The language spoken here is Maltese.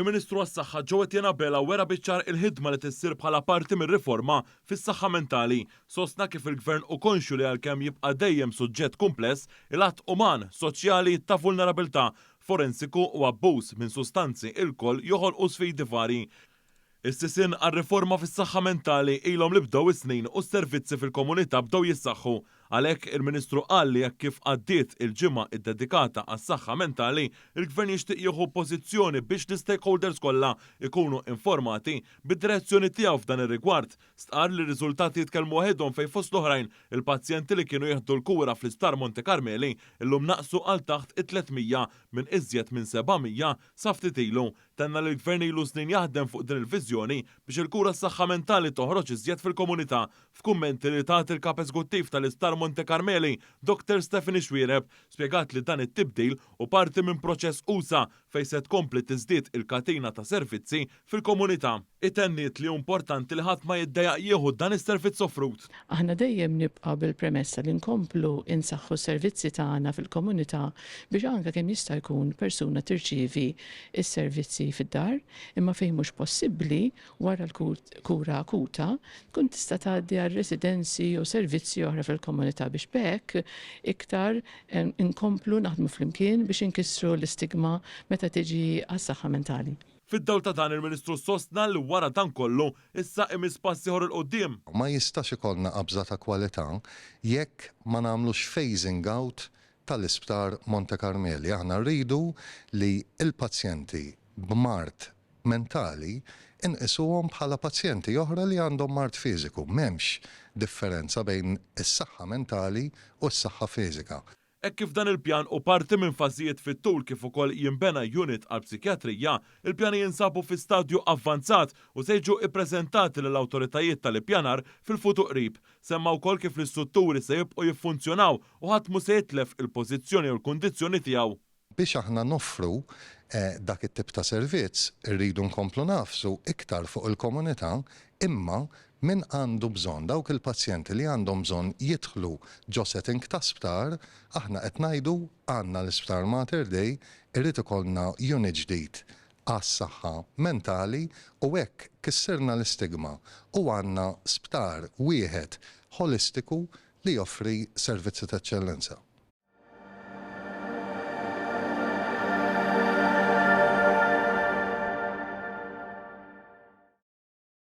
Il-Ministru għas-Saħħa Joe Bela wera biċċar il-ħidma li tissir bħala parti mir-riforma fis-saħħa mentali. Sostna kif il-Gvern u konxu li għalkemm jibqa' dejjem suġġett kumpless il-att uman, soċjali ta' vulnerabilità, forensiku u abbuż minn sustanzi il-koll joħolqu sfidi vari. Is-sisin għal-riforma fis-saħħa mentali ilhom li bdew is-snin u s-servizzi fil-komunità bdew jissaħħu. Għalhekk il-Ministru qal li jekk kif għaddiet il-ġimgħa iddedikata għas-saħħa mentali, il-Gvern jixtieq jieħu pożizzjoni biex l-stakeholders kollha ikunu informati bid-direzzjoni tiegħu f'dan ir-rigward. Stqar li r-riżultati jitkellmu waħedhom fejn fost l-oħrajn il-pazjenti li kienu jieħdu l-kura fl-Isptar Monte Carmeli illum naqsu għal taħt it-300 minn iżjed minn 700 sa ftit ilu. Tenna li l-Gvern ilu snin jaħdem fuq din il-viżjoni biex il-kura s-saħħa mentali toħroġ iżjed fil-komunità. F'kummenti li tat il-kap eżekuttiv tal-Isptar Monte Carmeli, Dr. Stephanie Xwiereb, spjegat li dan it-tibdil u parti minn proċess usa fejn se tkompli tiżdied il-katina ta' servizzi fil-komunità. Itenniet li importanti li ħadd ma jiddejjaq jieħu dan is-servizz offrut. Aħna dejjem nibqa' bil-premessa li nkomplu insaħħu s-servizzi tagħna fil-komunità biex anke kemm jista' jkun persuna tirċievi s-servizzi fid-dar, imma fejn mhux possibbli wara l-kura akuta tkun tista' tgħaddi għal residenzi u servizzi oħra fil-komunità biex bekk iktar inkomplu naħdmu flimkien biex inkissru l-istigma meta tiġi għas-saħħa mentali. Fid-dawl ta' dan il-Ministru sostna li wara dan kollu issa imis passi ieħor il-qudiem. Ma jistax ikollna qabża ta' kwalità jekk ma nagħmlux phasing out tal-Isptar Monte Carmeli. Aħna rridu li l-pazjenti b'mart mentali inqisuhom bħala pazjenti oħra li għandhom mart fiżiku. M'hemmx differenza bejn is-saħħa mentali u s-saħħa fiżika. Hekk kif dan il-pjan u parti minn fażijiet fit-tul kif ukoll jinbena unit għal psikjatrija, il-pjani jinsabu fi stadju avvanzat u se jiġu ippreżentati lill-awtoritajiet tal-ippjanar fil-futur qrib. Semma wkoll kif l-istrutturi se jibqgħu jiffunzjonaw u ħadd mhu se jitlef il-pożizzjoni u l-kundizzjoni tiegħu. Biex aħna noffru dak it-tip ta' servizz irridu nkomplu nafsu iktar fuq il-komunità, imma min għandu bżonn dawk il-pazjenti li għandhom bżonn jidħlu ġo setting ta' sptar, aħna qed ngħidu għandna l-Isptar Mater Dei irrid ikollna unit ġdid għas-saħħa mentali u hekk kissirna l-istigma u għandna sptar wieħed holistiku li joffri servizzi ta' eċċellenza.